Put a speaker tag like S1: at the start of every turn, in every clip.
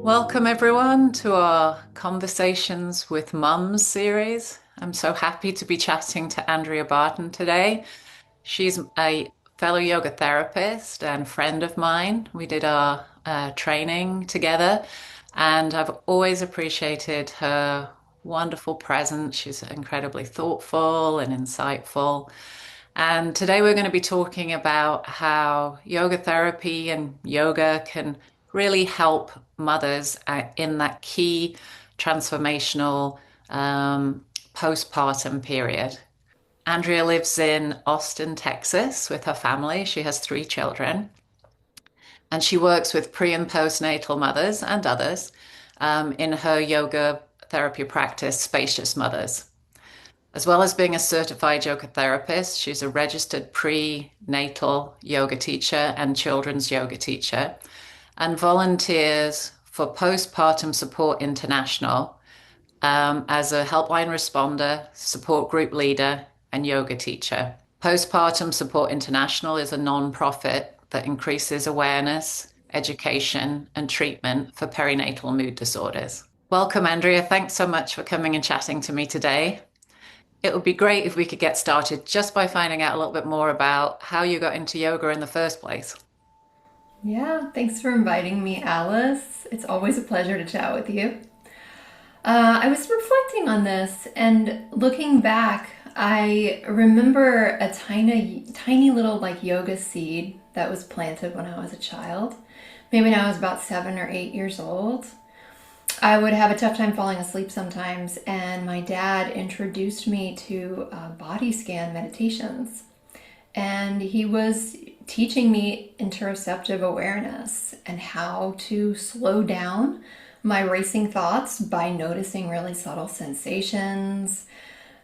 S1: Welcome, everyone, to our Conversations with Mums series. I'm so happy to be chatting to Andrea Barton today. She's a fellow yoga therapist and friend of mine. We did our training together, and I've always appreciated her wonderful presence. She's incredibly thoughtful and insightful. And today we're going to be talking about how yoga therapy and yoga can really help mothers in that key transformational postpartum period. Andrea lives in Austin, Texas with her family. She has three children, and she works with pre and postnatal mothers and others in her yoga therapy practice, Spacious Mothers. As well as being a certified yoga therapist, she's a registered prenatal yoga teacher and children's yoga teacher, and volunteers for Postpartum Support International as a helpline responder, support group leader, and yoga teacher. Postpartum Support International is a non-profit that increases awareness, education, and treatment for perinatal mood disorders. Welcome, Andrea. Thanks so much for coming and chatting to me today. It would be great if we could get started just by finding out a little bit more about how you got into yoga in the first place.
S2: Yeah, thanks for inviting me, Alice. It's always a pleasure to chat with you. I was reflecting on this and looking back, I remember a tiny little like yoga seed that was planted when I was a child. Maybe when I was about 7 or 8 years old. I would have a tough time falling asleep sometimes, and my dad introduced me to body scan meditations. And he was teaching me interoceptive awareness and how to slow down my racing thoughts by noticing really subtle sensations.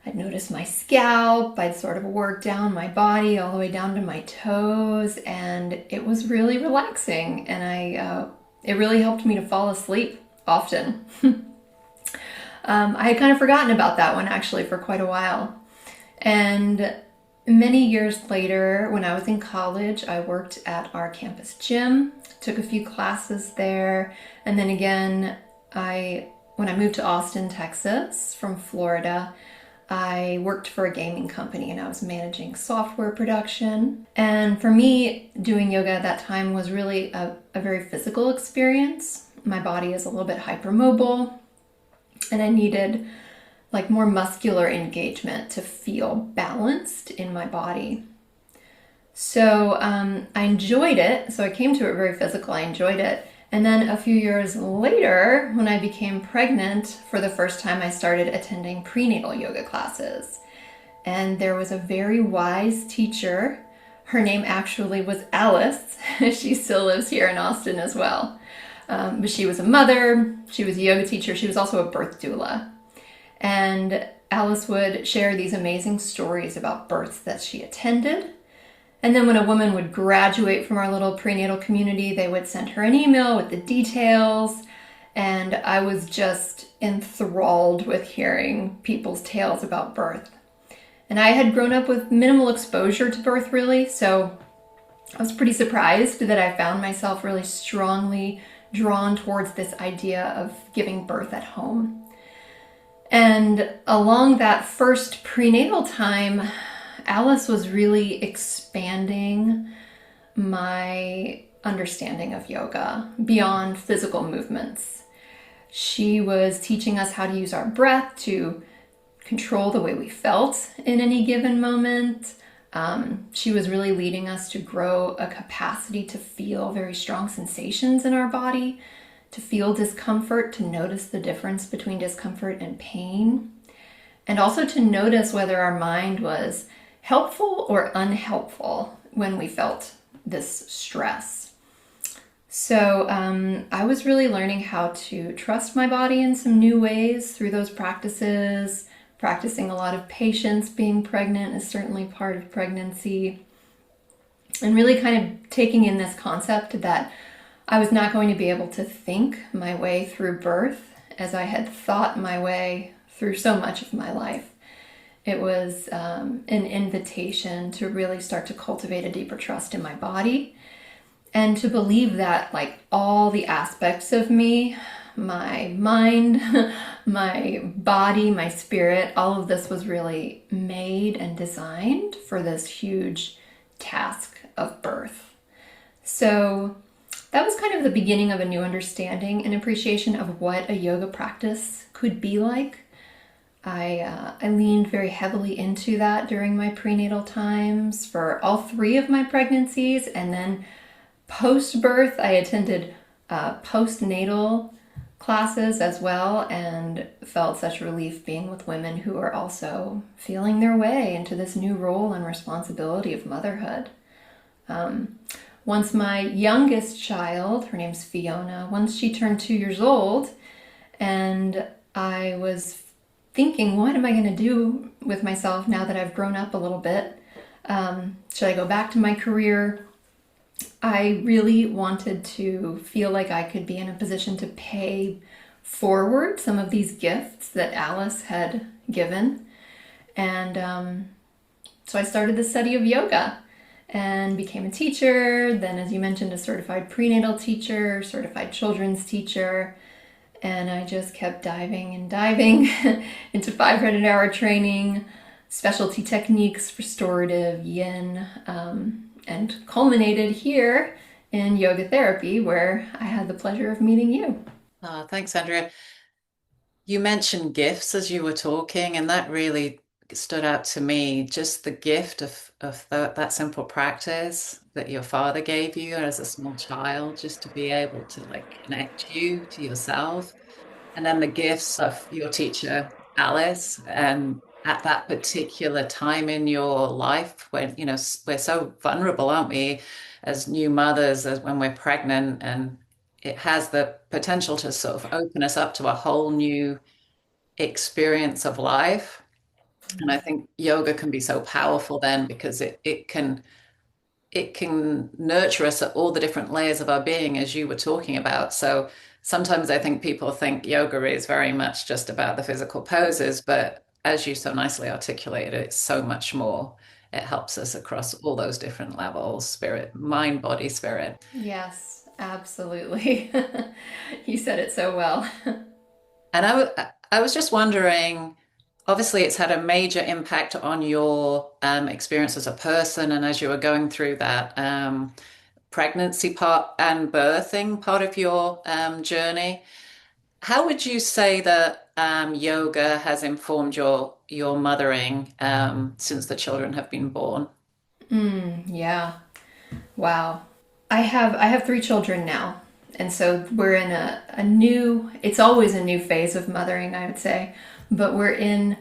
S2: I'd notice my scalp, I'd sort of work down my body all the way down to my toes, and it was really relaxing, and it really helped me to fall asleep often. I had kind of forgotten about that one actually for quite a while. And many years later, when I was in college, I worked at our campus gym, took a few classes there, and then again, when I moved to Austin, Texas from Florida, I worked for a gaming company and I was managing software production. And for me, doing yoga at that time was really a very physical experience. My body is a little bit hypermobile, and I needed like more muscular engagement to feel balanced in my body. So I enjoyed it. So I came to it very physical. I enjoyed it. And then a few years later, when I became pregnant, for the first time, I started attending prenatal yoga classes. And there was a very wise teacher. Her name actually was Alice. She still lives here in Austin as well. But she was a mother, she was a yoga teacher, she was also a birth doula. And Alice would share these amazing stories about births that she attended. And then when a woman would graduate from our little prenatal community, they would send her an email with the details. And I was just enthralled with hearing people's tales about birth. And I had grown up with minimal exposure to birth, really, so I was pretty surprised that I found myself really strongly drawn towards this idea of giving birth at home. And along that first prenatal time, Alice was really expanding my understanding of yoga beyond physical movements. She was teaching us how to use our breath to control the way we felt in any given moment. She was really leading us to grow a capacity to feel very strong sensations in our body, to feel discomfort, to notice the difference between discomfort and pain, and also to notice whether our mind was helpful or unhelpful when we felt this stress. So I was really learning how to trust my body in some new ways through those practices. Practicing a lot of patience. Being pregnant is certainly part of pregnancy. And really kind of taking in this concept that I was not going to be able to think my way through birth as I had thought my way through so much of my life. It was an invitation to really start to cultivate a deeper trust in my body and to believe that like all the aspects of me, my mind, my body, my spirit, all of this was really made and designed for this huge task of birth. So that was kind of the beginning of a new understanding and appreciation of what a yoga practice could be like. I leaned very heavily into that during my prenatal times for all three of my pregnancies, and then post birth, I attended postnatal classes as well, and felt such relief being with women who are also feeling their way into this new role and responsibility of motherhood. Once my youngest child, her name's Fiona, once she turned 2 years old, and I was thinking, what am I going to do with myself now that I've grown up a little bit? Should I go back to my career? I really wanted to feel like I could be in a position to pay forward some of these gifts that Alice had given. And so I started the study of yoga and became a teacher. Then, as you mentioned, a certified prenatal teacher, certified children's teacher. And I just kept diving and diving into 500-hour training, specialty techniques, restorative, yin, and culminated here in yoga therapy, where I had the pleasure of meeting you.
S1: Thanks, Andrea. You mentioned gifts as you were talking, and that really stood out to me. Just the gift of that simple practice that your father gave you as a small child, just to be able to like connect you to yourself. And then the gifts of your teacher, Alice, and at that particular time in your life when, we're so vulnerable, aren't we, as new mothers, as when we're pregnant, and it has the potential to sort of open us up to a whole new experience of life. And I think yoga can be so powerful then because it can nurture us at all the different layers of our being, as you were talking about. So sometimes I think people think yoga is very much just about the physical poses, but as you so nicely articulated, it's so much more. It helps us across all those different levels, spirit, mind, body, spirit.
S2: Yes, absolutely. You said it so well.
S1: And I was just wondering, obviously, it's had a major impact on your experience as a person, and as you were going through that pregnancy part and birthing part of your journey. How would you say that yoga has informed your mothering since the children have been born?
S2: Yeah. Wow. I have three children now. And so we're in a new, it's always a new phase of mothering, I would say. But we're in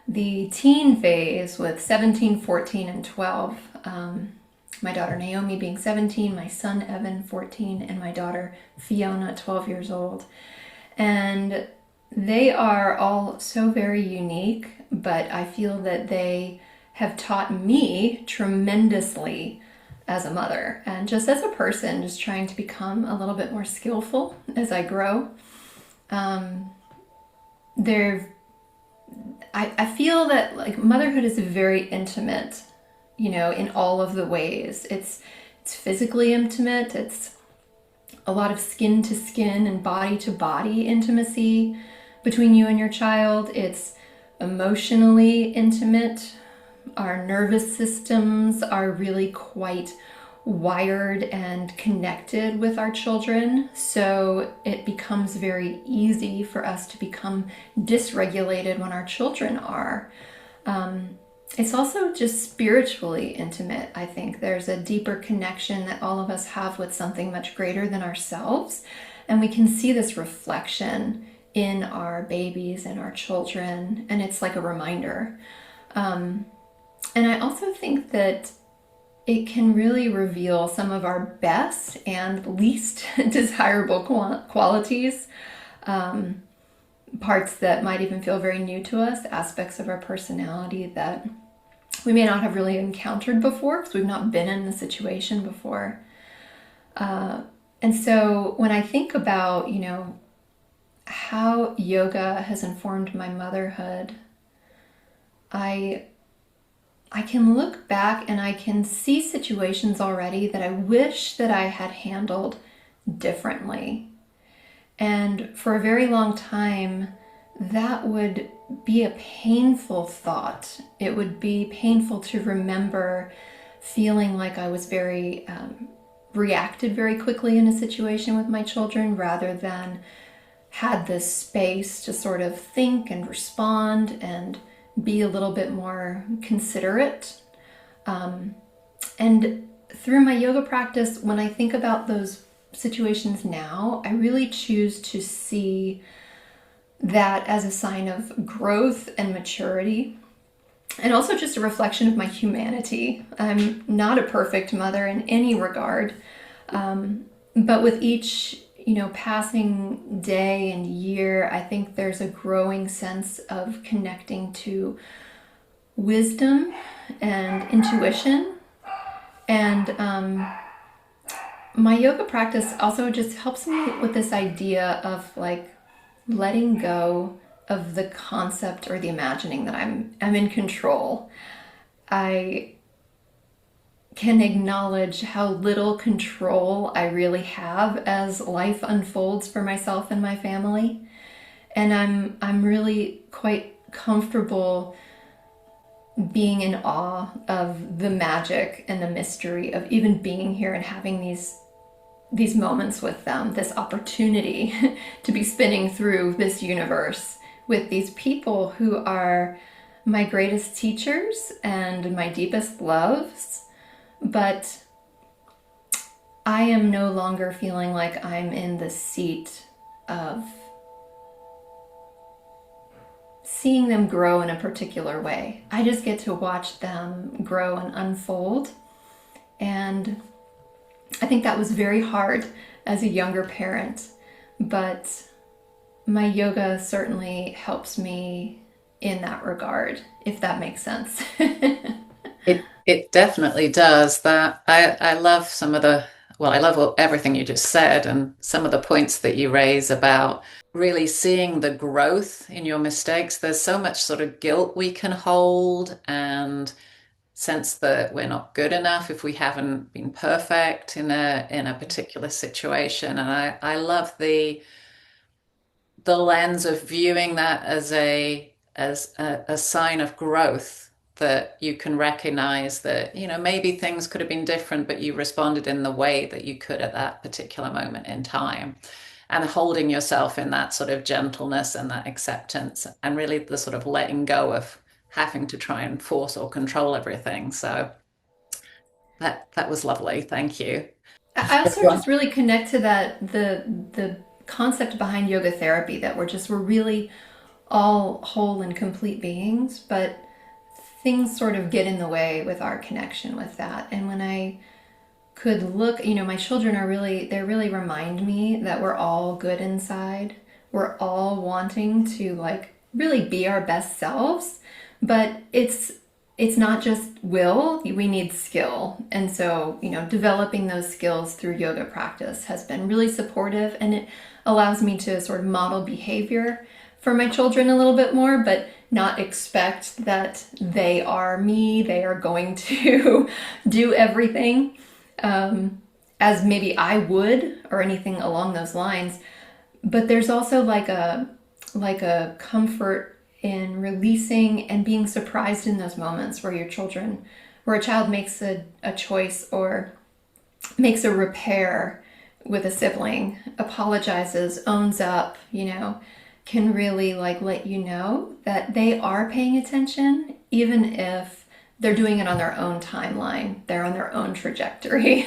S2: the teen phase with 17, 14, and 12. My daughter Naomi being 17, my son Evan 14, and my daughter Fiona 12 years old. And they are all so very unique, but I feel that they have taught me tremendously as a mother and just as a person, just trying to become a little bit more skillful as I grow. They're I feel that like motherhood is very intimate, in all of the ways. It's physically intimate, it's a lot of skin to skin and body to body intimacy between you and your child. It's emotionally intimate. Our nervous systems are really quite wired and connected with our children, so it becomes very easy for us to become dysregulated when our children are. It's also just spiritually intimate. I think there's a deeper connection that all of us have with something much greater than ourselves, and we can see this reflection in our babies and our children, and it's like a reminder. And I also think that it can really reveal some of our best and least desirable qualities, parts that might even feel very new to us, aspects of our personality that we may not have really encountered before because we've not been in the situation before. And so when I think about, how yoga has informed my motherhood, I I can look back and I can see situations already that I wish that I had handled differently. And for a very long time, that would be a painful thought. It would be painful to remember feeling like I was reacted very quickly in a situation with my children rather than had this space to sort of think and respond and be a little bit more considerate. And through my yoga practice, when I think about those situations now, I really choose to see that as a sign of growth and maturity, and also just a reflection of my humanity. I'm not a perfect mother in any regard, but with each passing day and year, I think there's a growing sense of connecting to wisdom and intuition. And my yoga practice also just helps me with this idea of like letting go of the concept or the imagining that I'm in control. I can acknowledge how little control I really have as life unfolds for myself and my family. And I'm really quite comfortable being in awe of the magic and the mystery of even being here and having these moments with them, this opportunity to be spinning through this universe with these people who are my greatest teachers and my deepest loves. But I am no longer feeling like I'm in the seat of seeing them grow in a particular way. I just get to watch them grow and unfold. And I think that was very hard as a younger parent, but my yoga certainly helps me in that regard, if that makes sense.
S1: It definitely does. That I love some of the well, I love everything you just said and some of the points that you raise about really seeing the growth in your mistakes. There's so much sort of guilt we can hold and sense that we're not good enough if we haven't been perfect in a particular situation. And I love the lens of viewing that as a sign of growth, that you can recognize that maybe things could have been different, but you responded in the way that you could at that particular moment in time, and holding yourself in that sort of gentleness and that acceptance, and really the sort of letting go of having to try and force or control everything. So that was lovely, thank you.
S2: I also just really connect to that the concept behind yoga therapy that we're really all whole and complete beings, but things sort of get in the way with our connection with that. And when I could look, my children they really remind me that we're all good inside. We're all wanting to like really be our best selves, but it's not just will, we need skill. And so, developing those skills through yoga practice has been really supportive, and it allows me to sort of model behavior for my children a little bit more, but not expect that they are me, they are going to do everything as maybe I would or anything along those lines. But there's also like a comfort in releasing and being surprised in those moments where a child makes a choice or makes a repair with a sibling, apologizes, owns up, can really like let you know that they are paying attention, even if they're doing it on their own timeline, they're on their own trajectory.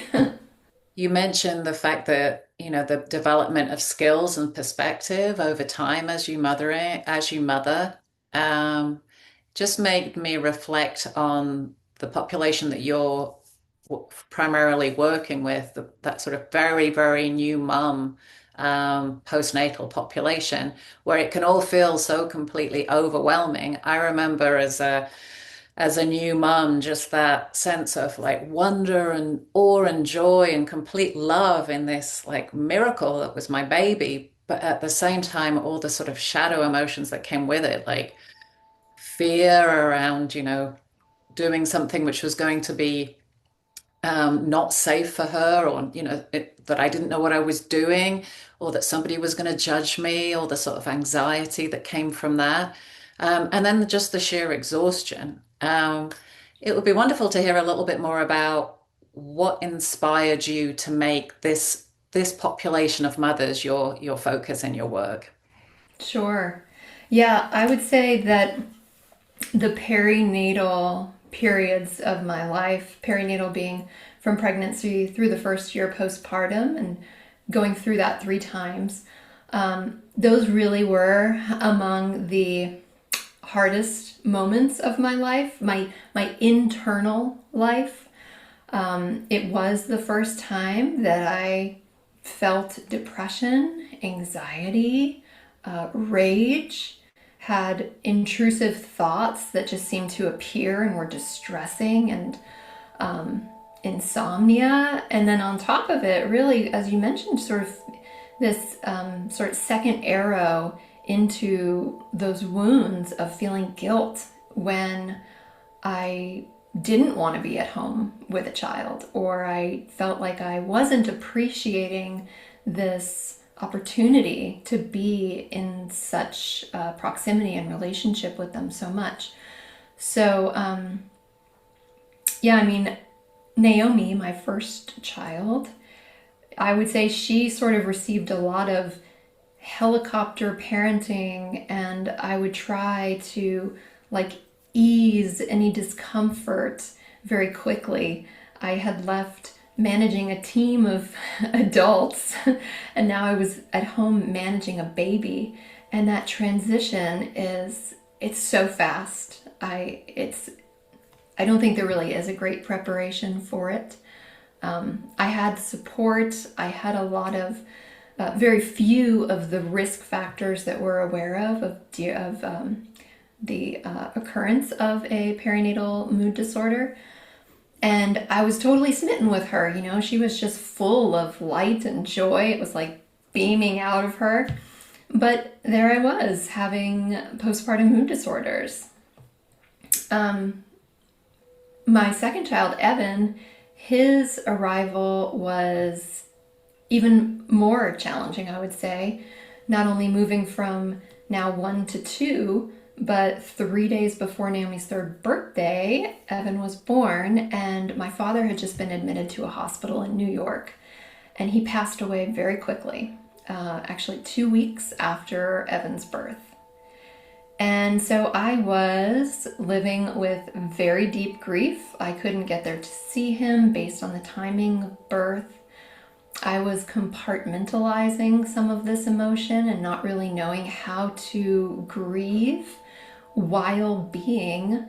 S1: You mentioned the fact that, the development of skills and perspective over time as you mother, um, just made me reflect on the population that you're primarily working with, that sort of very, very new mum, postnatal population, where it can all feel so completely overwhelming. I remember as a new mum, just that sense of like wonder and awe and joy and complete love in this like miracle that was my baby. But at the same time, all the sort of shadow emotions that came with it, like fear around, doing something which was going to be not safe for her, or that I didn't know what I was doing, or that somebody was going to judge me, or the sort of anxiety that came from that, and then just the sheer exhaustion. It would be wonderful to hear a little bit more about what inspired you to make this population of mothers your focus in your work.
S2: Sure. Yeah, I would say that the perinatal periods of my life, perinatal being from pregnancy through the first year postpartum and going through that 3 times, those really were among the hardest moments of my life, my internal life. It was the first time that I felt depression, anxiety, rage, had intrusive thoughts that just seemed to appear and were distressing, and insomnia. And then on top of it, really, as you mentioned, sort of this sort of second arrow into those wounds of feeling guilt when I didn't want to be at home with a child, or I felt like I wasn't appreciating this opportunity to be in such proximity and relationship with them so much. So, yeah, I mean, Naomi, my first child, I would say she sort of received a lot of helicopter parenting, and I would try to like ease any discomfort very quickly. I had left managing a team of adults and now I was at home managing a baby, and that transition it's so fast. I don't think there really is a great preparation for it. I had support. I had a lot of very few of the risk factors that we're aware of the occurrence of a perinatal mood disorder. And I was totally smitten with her. You know, she was just full of light and joy. It was like beaming out of her. But there I was having postpartum mood disorders. My second child, Evan, his arrival was even more challenging, I would say. Not only moving from now 1 to 2, but 3 days before Naomi's third birthday, Evan was born, and my father had just been admitted to a hospital in New York, and he passed away very quickly, actually 2 weeks after Evan's birth. And so I was living with very deep grief. I couldn't get there to see him based on the timing of birth. I was compartmentalizing some of this emotion and not really knowing how to grieve while being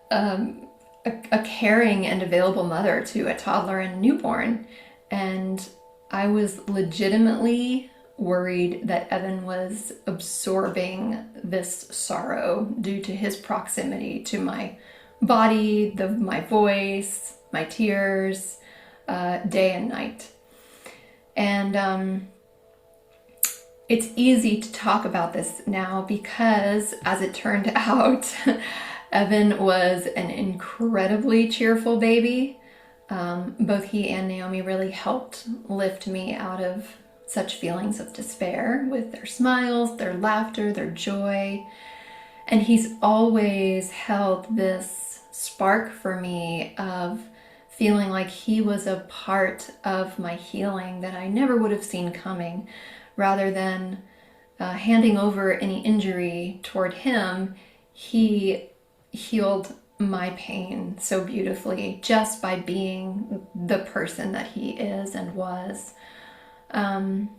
S2: a caring and available mother to a toddler and newborn. And I was legitimately worried that Evan was absorbing this sorrow due to his proximity to my body, my voice, my tears, day and night. And it's easy to talk about this now because, as it turned out, Evan was an incredibly cheerful baby. Both he and Naomi really helped lift me out of such feelings of despair with their smiles, their laughter, their joy. And he's always held this spark for me of feeling like he was a part of my healing that I never would have seen coming. Rather than handing over any injury toward him, he healed my pain so beautifully just by being the person that he is and was. And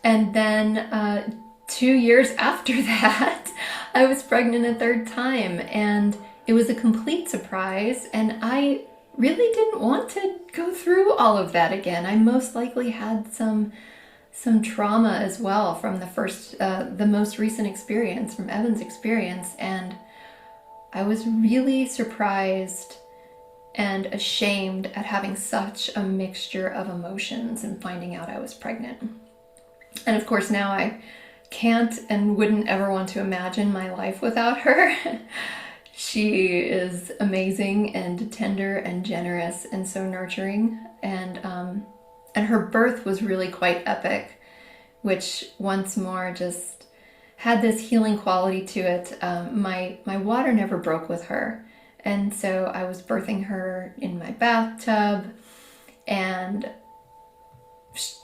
S2: then 2 years after that, I was pregnant a third time, and it was a complete surprise, and I really didn't want to go through all of that again. I most likely had some trauma as well from the most recent experience, from Evan's experience, and I was really surprised and ashamed at having such a mixture of emotions and finding out I was pregnant. And of course now I can't and wouldn't ever want to imagine my life without her. She is amazing and tender and generous and so nurturing. And her birth was really quite epic, which once more just had this healing quality to it. My water never broke with her, and so I was birthing her in my bathtub, and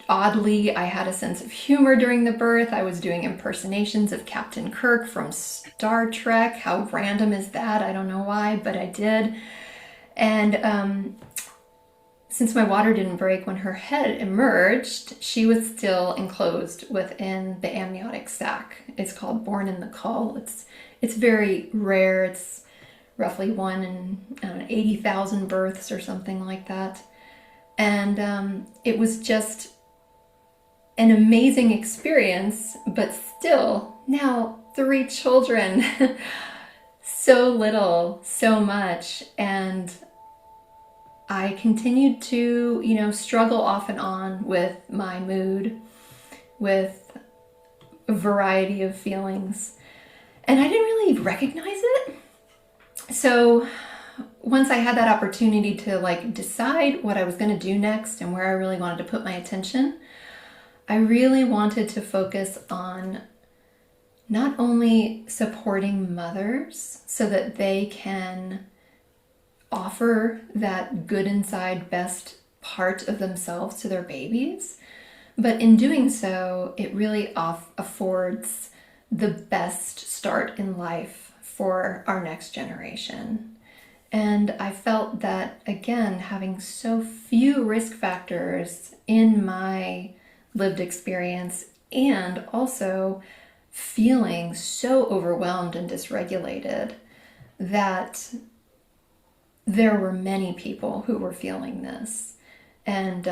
S2: oddly, I had a sense of humor during the birth. I was doing impersonations of Captain Kirk from Star Trek. How random is that? I don't know why, but I did. And since my water didn't break when her head emerged, she was still enclosed within the amniotic sac. It's called born in the caul. It's very rare. It's roughly one in, I don't know, 80,000 births or something like that. And it was just an amazing experience, but still, now 3 children, so little, so much. And I continued to, struggle off and on with my mood, with a variety of feelings. And I didn't really recognize it. So once I had that opportunity to decide what I was going to do next and where I really wanted to put my attention, I really wanted to focus on not only supporting mothers so that they can offer that good inside best part of themselves to their babies, but in doing so, it really affords the best start in life for our next generation. And I felt that, again, having so few risk factors in my lived experience and also feeling so overwhelmed and dysregulated, that there were many people who were feeling this. And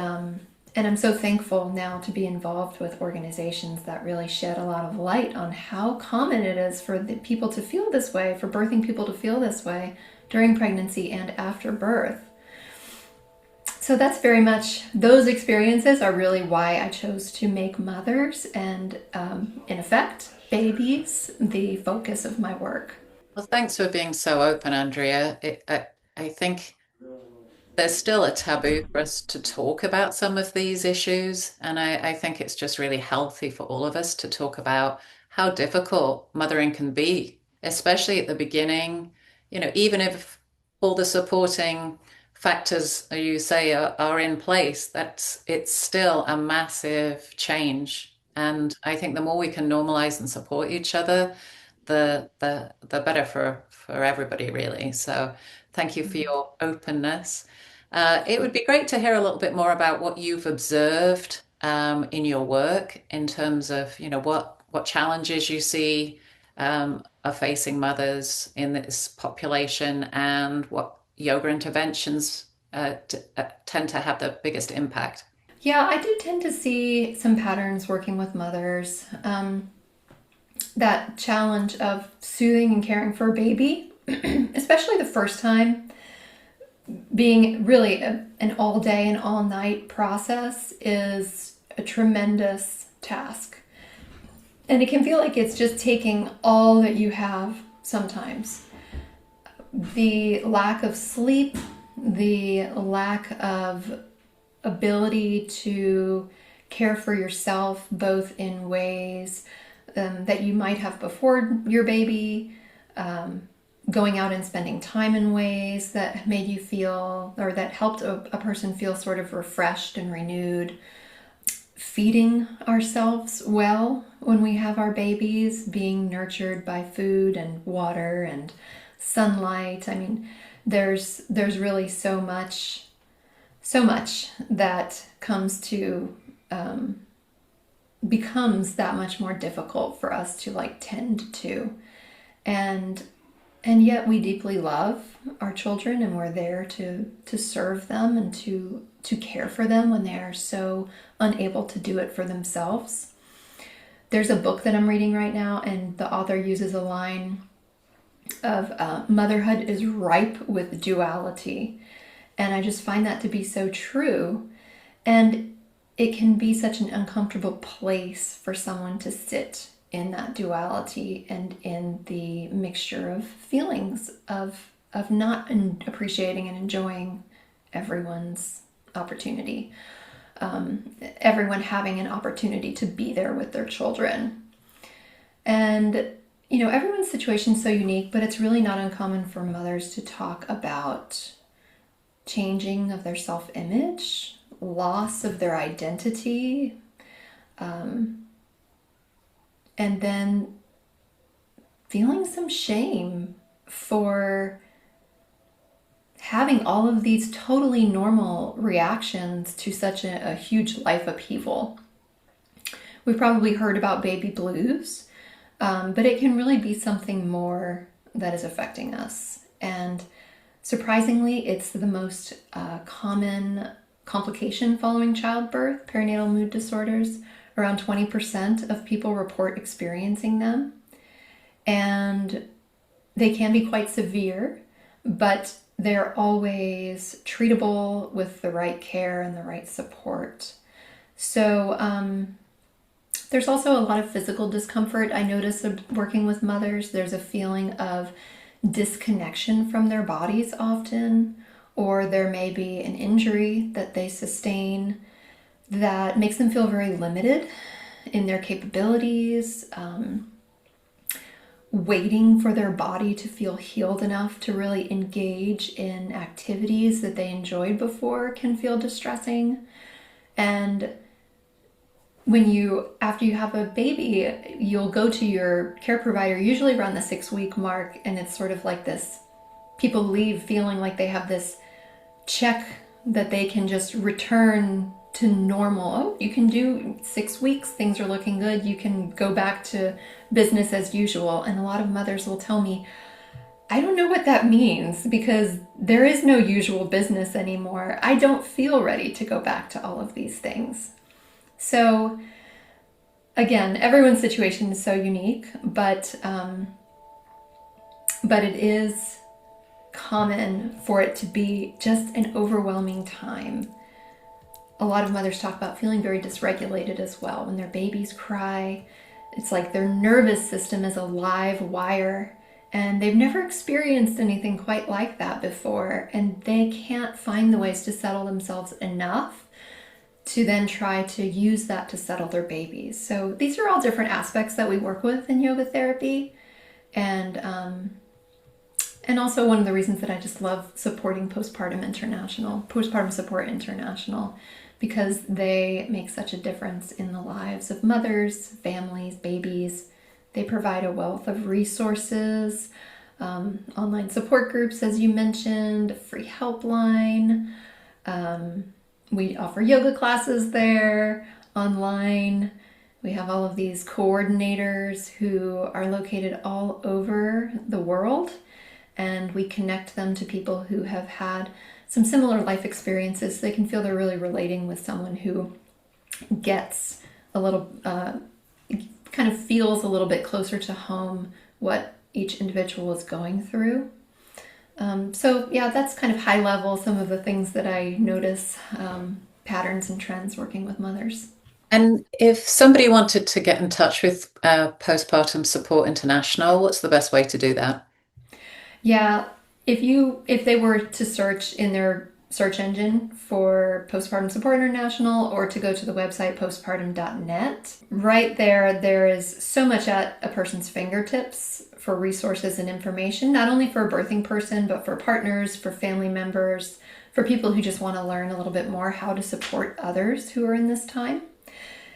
S2: I'm so thankful now to be involved with organizations that really shed a lot of light on how common it is for the people to feel this way, for birthing people to feel this way during pregnancy and after birth. So that's very much, those experiences are really why I chose to make mothers and, in effect, babies the focus of my work.
S1: Well, thanks for being so open, Andrea. I think there's still a taboo for us to talk about some of these issues. And I think it's just really healthy for all of us to talk about how difficult mothering can be, especially at the beginning. Even if all the supporting factors you say are in place, it's still a massive change. And I think the more we can normalize and support each other, the better for everybody, really. So thank you for your openness. It would be great to hear a little bit more about what you've observed in your work in terms of, what challenges you see are facing mothers in this population and what yoga interventions tend to have the biggest impact.
S2: Yeah, I do tend to see some patterns working with mothers. That challenge of soothing and caring for a baby, especially the first time, being really an all day and all night process, is a tremendous task. And it can feel like it's just taking all that you have sometimes. The lack of sleep, the lack of ability to care for yourself, both in ways that you might have before your baby, going out and spending time in ways that made you feel, or that helped a person feel sort of refreshed and renewed. Feeding ourselves well when we have our babies, being nurtured by food and water and sunlight. I mean, there's really so much that comes to becomes that much more difficult for us to tend to. And yet we deeply love our children, and we're there to serve them and to care for them when they are so unable to do it for themselves. There's a book that I'm reading right now, and the author uses a line of motherhood is ripe with duality. And I just find that to be so true. And it can be such an uncomfortable place for someone to sit in that duality and in the mixture of feelings of not appreciating and enjoying everyone's opportunity, everyone having an opportunity to be there with their children. And everyone's situation is so unique, but it's really not uncommon for mothers to talk about changing of their self-image, loss of their identity, and then feeling some shame for having all of these totally normal reactions to such a huge life upheaval. We've probably heard about baby blues, but it can really be something more that is affecting us. And surprisingly, it's the most common complication following childbirth, perinatal mood disorders. Around 20% of people report experiencing them. And they can be quite severe, but they're always treatable with the right care and the right support. So there's also a lot of physical discomfort. I notice working with mothers, there's a feeling of disconnection from their bodies often, or there may be an injury that they sustain that makes them feel very limited in their capabilities, waiting for their body to feel healed enough to really engage in activities that they enjoyed before can feel distressing. And after you have a baby, you'll go to your care provider, usually around the 6-week mark, and it's sort of like this, people leave feeling like they have this check that they can just return to normal. Oh, you can do 6 weeks, things are looking good, you can go back to business as usual. And a lot of mothers will tell me, I don't know what that means because there is no usual business anymore. I don't feel ready to go back to all of these things. So again, everyone's situation is so unique, but it is common for it to be just an overwhelming time. A lot of mothers talk about feeling very dysregulated as well. When their babies cry, it's like their nervous system is a live wire, and they've never experienced anything quite like that before, and they can't find the ways to settle themselves enough to then try to use that to settle their babies. So these are all different aspects that we work with in yoga therapy, and also one of the reasons that I just love supporting Postpartum Support International, because they make such a difference in the lives of mothers, families, babies. They provide a wealth of resources, online support groups, as you mentioned, a free helpline. We offer yoga classes there online. We have all of these coordinators who are located all over the world, and we connect them to people who have had some similar life experiences so they can feel they're really relating with someone who gets a little, kind of feels a little bit closer to home what each individual is going through. So yeah, that's kind of high level, some of the things that I notice, patterns and trends working with mothers.
S1: And if somebody wanted to get in touch with Postpartum Support International, what's the best way to do that?
S2: Yeah, if they were to search in their search engine for Postpartum Support International, or to go to the website postpartum.net, right there is so much at a person's fingertips for resources and information, not only for a birthing person, but for partners, for family members, for people who just want to learn a little bit more how to support others who are in this time.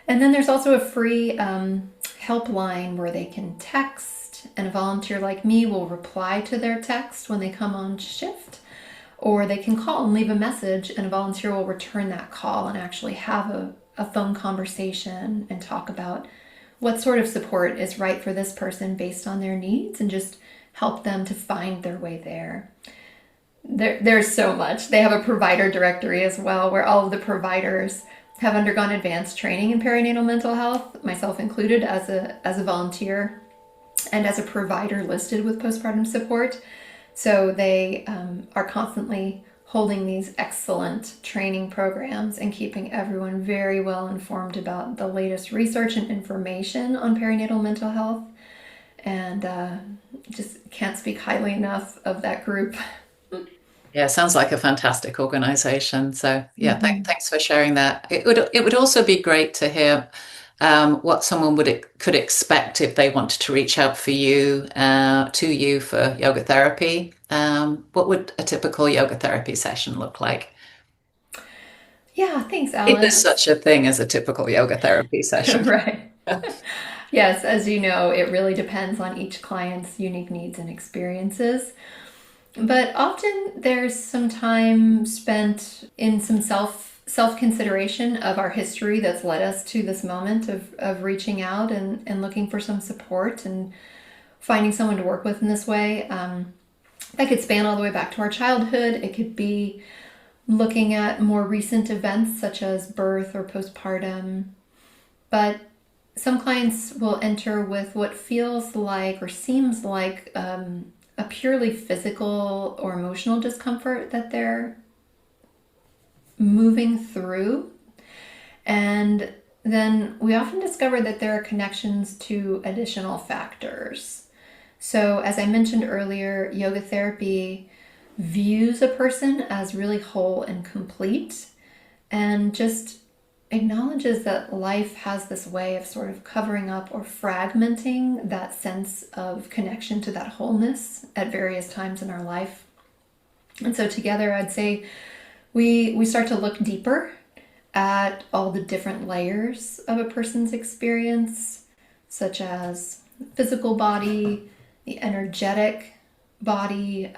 S2: And then there's also a free helpline where they can text, and a volunteer like me will reply to their text when they come on shift. Or they can call and leave a message, and a volunteer will return that call and actually have a phone conversation and talk about what sort of support is right for this person based on their needs, and just help them to find their way there. There's so much. They have a provider directory as well, where all of the providers have undergone advanced training in perinatal mental health, myself included, as a volunteer and as a provider listed with postpartum support. So they are constantly holding these excellent training programs and keeping everyone very well informed about the latest research and information on perinatal mental health. And just can't speak highly enough of that group.
S1: Yeah, sounds like a fantastic organization. So yeah,
S2: Mm-hmm.
S1: thanks for sharing that. It would also be great to hear what someone could expect if they wanted to reach out for you to you for yoga therapy. What would a typical yoga therapy session look like?
S2: Yeah, thanks,
S1: If there's
S2: Alice.
S1: such a thing as a typical yoga therapy session.
S2: Right. Yes, as you know, it really depends on each client's unique needs and experiences. But often there's some time spent in some self consideration of our history that's led us to this moment of reaching out and looking for some support and finding someone to work with in this way. That could span all the way back to our childhood. It could be looking at more recent events such as birth or postpartum. But some clients will enter with what feels like or seems like a purely physical or emotional discomfort that they're moving through. And then we often discover that there are connections to additional factors. So, as I mentioned earlier, yoga therapy views a person as really whole and complete and just acknowledges that life has this way of sort of covering up or fragmenting that sense of connection to that wholeness at various times in our life. And so together I'd say we start to look deeper at all the different layers of a person's experience, such as physical body, the energetic body,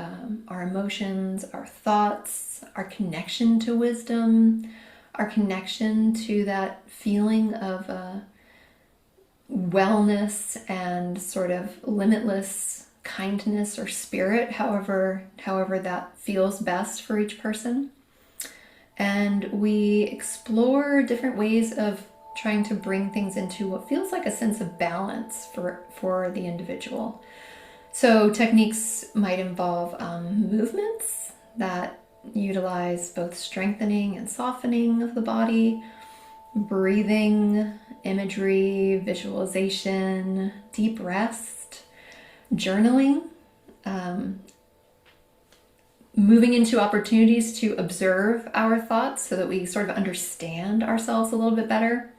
S2: our emotions, our thoughts, our connection to wisdom, our connection to that feeling of wellness and sort of limitless kindness or spirit, however that feels best for each person. And we explore different ways of trying to bring things into what feels like a sense of balance for the individual. So techniques might involve movements that utilize both strengthening and softening of the body, breathing, imagery, visualization, deep rest, journaling, um, moving into opportunities to observe our thoughts so that we sort of understand ourselves a little bit better,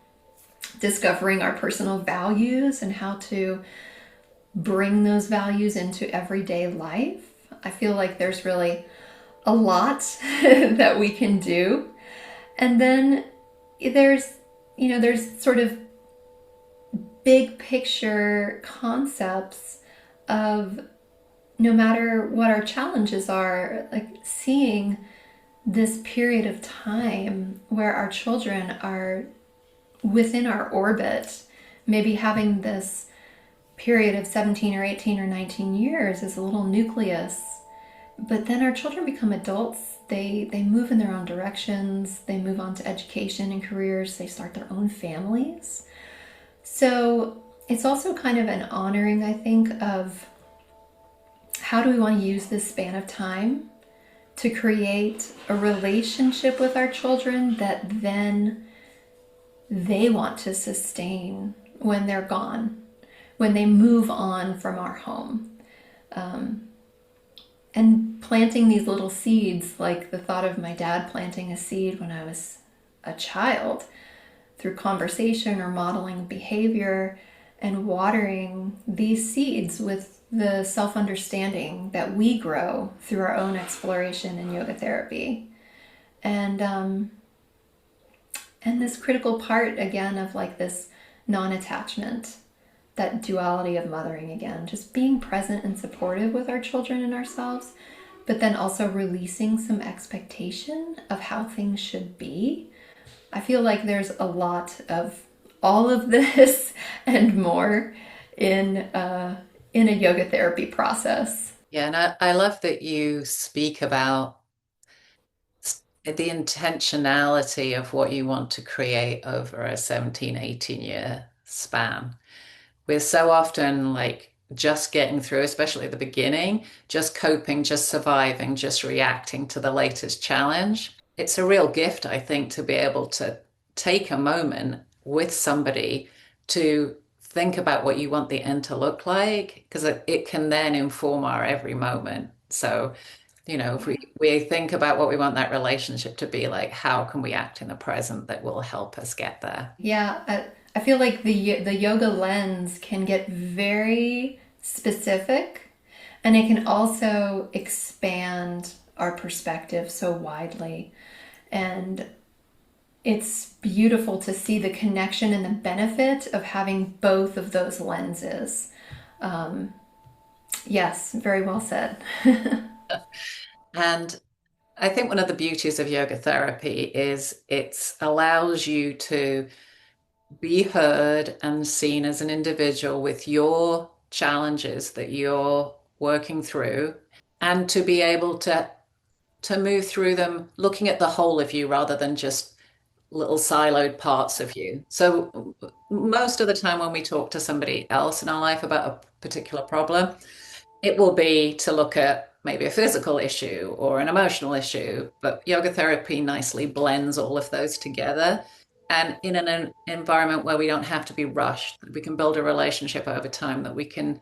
S2: discovering our personal values and how to bring those values into everyday life. I feel like there's really a lot that we can do. And then there's sort of big picture concepts of no matter what our challenges are, like seeing this period of time where our children are within our orbit, maybe having this period of 17 or 18 or 19 years as a little nucleus. But then our children become adults. They move in their own directions. They move on to education and careers. They start their own families. So it's also kind of an honoring, I think, of how do we want to use this span of time to create a relationship with our children that then they want to sustain when they're gone, when they move on from our home. And planting these little seeds, like the thought of my dad planting a seed when I was a child through conversation or modeling behavior, and watering these seeds with the self-understanding that we grow through our own exploration in yoga therapy. And this critical part again of like this non-attachment, that duality of mothering again, just being present and supportive with our children and ourselves, but then also releasing some expectation of how things should be. I feel like there's a lot of all of this and more in a yoga therapy process.
S1: Yeah, and I love that you speak about the intentionality of what you want to create over a 17, 18 year span. We're so often like just getting through, especially at the beginning, just coping, just surviving, just reacting to the latest challenge. It's a real gift, I think, to be able to take a moment with somebody to think about what you want the end to look like, because it can then inform our every moment. So, if we think about what we want that relationship to be like, how can we act in the present that will help us get there?
S2: Yeah, I feel like the yoga lens can get very specific, and it can also expand our perspective so widely. And it's beautiful to see the connection and the benefit of having both of those lenses. Yes, very well said.
S1: And I think one of the beauties of yoga therapy is it allows you to be heard and seen as an individual with your challenges that you're working through, and to be able to move through them looking at the whole of you rather than just little siloed parts of you. So most of the time when we talk to somebody else in our life about a particular problem, it will be to look at maybe a physical issue or an emotional issue, but yoga therapy nicely blends all of those together. And in an environment where we don't have to be rushed, we can build a relationship over time, that we can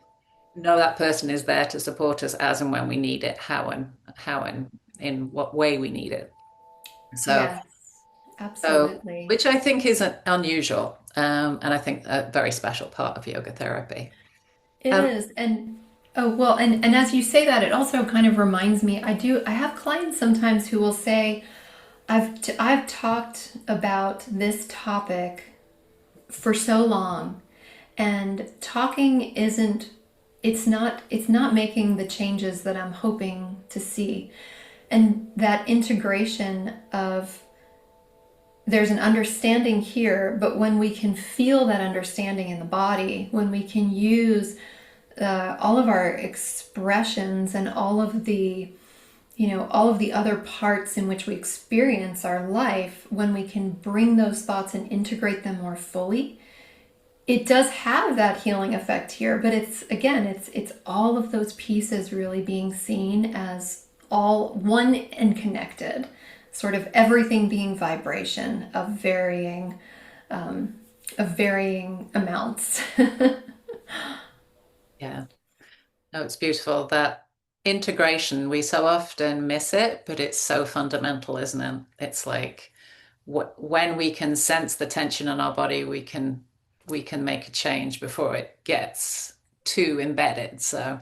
S1: know that person is there to support us as and when we need it, how and in what way we need it. So,
S2: Yes,
S1: so
S2: absolutely.
S1: which I think is unusual, and I think a very special part of yoga therapy.
S2: It
S1: Um,
S2: is. And oh, well, and as you say that, it also kind of reminds me, I have clients sometimes who will say, I've talked about this topic for so long, and talking isn't it's not making the changes that I'm hoping to see. And that integration of there's an understanding here, but when we can feel that understanding in the body, when we can use all of our expressions and all of the other parts in which we experience our life, when we can bring those thoughts and integrate them more fully, it does have that healing effect here. But it's all of those pieces really being seen as all one and connected, sort of everything being vibration of varying amounts.
S1: yeah. No, it's beautiful that integration. We so often miss it, but it's so fundamental, isn't it? It's like when we can sense the tension in our body, we can make a change before it gets too embedded. So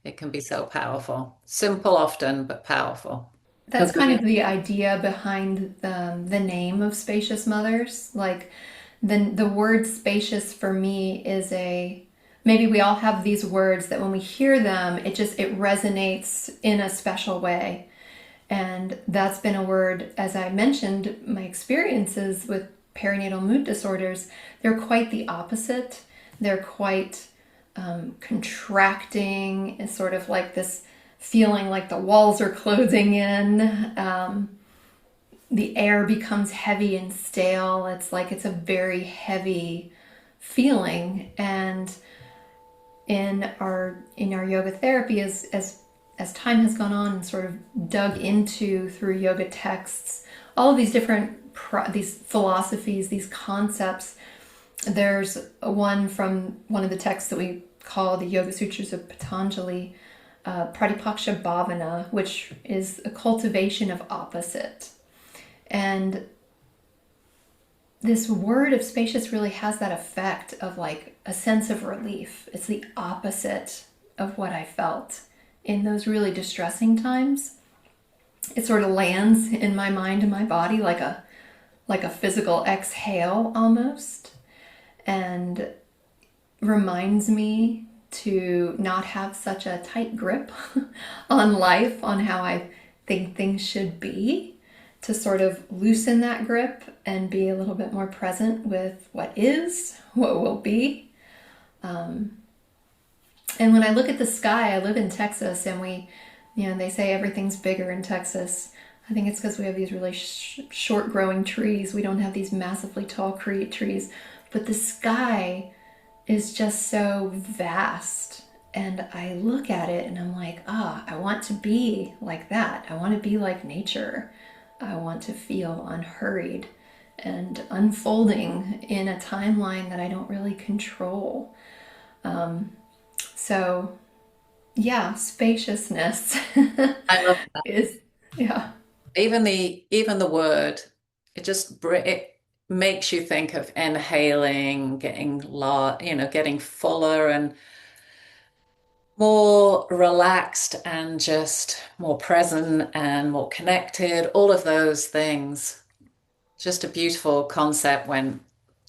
S1: it can be so powerful. Simple often, but powerful.
S2: That's kind of the idea behind the name of Spacious Mothers. Like the word spacious for me is a maybe we all have these words that when we hear them, it resonates in a special way. And that's been a word, as I mentioned, my experiences with perinatal mood disorders, they're quite the opposite. They're quite contracting, and sort of like this feeling like the walls are closing in. The air becomes heavy and stale. It's like it's a very heavy feeling. And in our yoga therapy, as time has gone on and sort of dug into through yoga texts, all of these different these philosophies, these concepts. There's one from one of the texts that we call the Yoga Sutras of Patanjali, Pratipaksha Bhavana, which is a cultivation of opposite. And this word of spacious really has that effect of like a sense of relief. It's the opposite of what I felt in those really distressing times. It sort of lands in my mind and my body like a physical exhale almost, and reminds me to not have such a tight grip on life, on how I think things should be, to sort of loosen that grip and be a little bit more present with what is, what will be. And when I look at the sky, I live in Texas, and they say everything's bigger in Texas. I think it's because we have these really short growing trees. We don't have these massively tall trees. But the sky is just so vast And I look at it and I'm like, ah, I want to be like that. I want to be like nature. I want to feel unhurried and unfolding in a timeline that I don't really control. So, yeah, spaciousness
S1: I love
S2: is, yeah,
S1: even the word. It makes you think of inhaling, getting fuller and more relaxed and just more present and more connected. All of those things. Just a beautiful concept when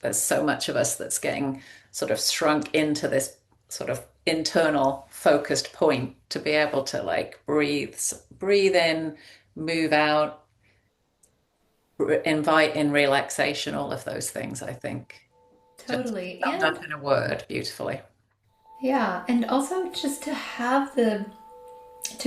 S1: there's so much of us that's getting sort of shrunk into this sort of internal focused point to be able to like breathe in, move out, invite in relaxation, all of those things, I think, just
S2: totally.
S1: summed
S2: And
S1: up in a word beautifully.
S2: yeah, and also just to have to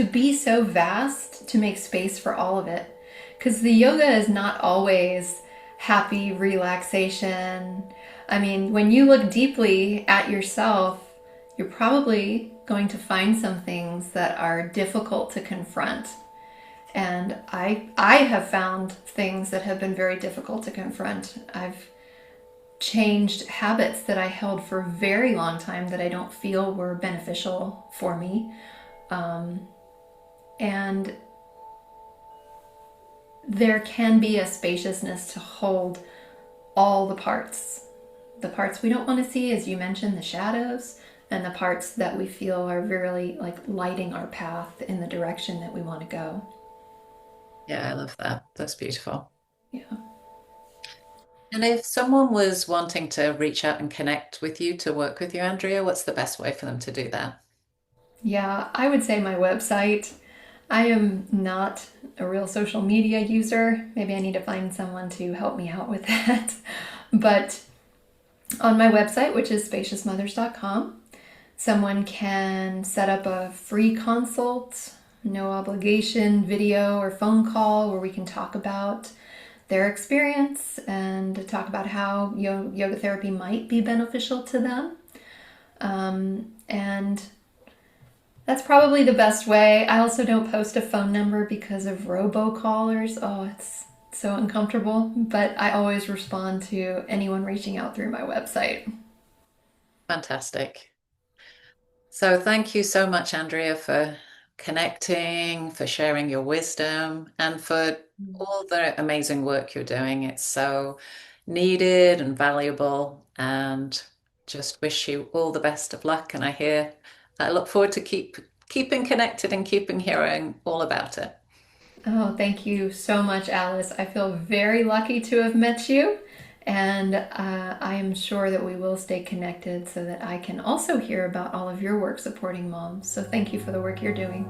S2: be so vast to make space for all of it. Because the yoga is not always happy relaxation. I mean, when you look deeply at yourself, you're probably going to find some things that are difficult to confront. And I have found things that have been very difficult to confront. I've changed habits that I held for a very long time that I don't feel were beneficial for me. And there can be a spaciousness to hold all the parts we don't want to see, as you mentioned, the shadows, and the parts that we feel are really like lighting our path in the direction that we want to go.
S1: Yeah, I love that. That's beautiful.
S2: Yeah.
S1: And if someone was wanting to reach out and connect with you to work with you, Andrea, what's the best way for them to do that?
S2: Yeah, I would say my website. I am not a real social media user. Maybe I need to find someone to help me out with that. But on my website, which is spaciousmothers.com, someone can set up a free consult, no obligation video or phone call where we can talk about their experience and talk about how yoga therapy might be beneficial to them. And that's probably the best way. I also don't post a phone number because of robocallers. Oh, it's so uncomfortable. But I always respond to anyone reaching out through my website.
S1: Fantastic. So thank you so much, Andrea, for connecting, for sharing your wisdom, and for all the amazing work you're doing. It's so needed and valuable, and just wish you all the best of luck. And I look forward to keeping connected and keeping hearing all about it.
S2: Oh, thank you so much, Alice. I feel very lucky to have met you. And I am sure that we will stay connected so that I can also hear about all of your work supporting moms. So thank you for the work you're doing.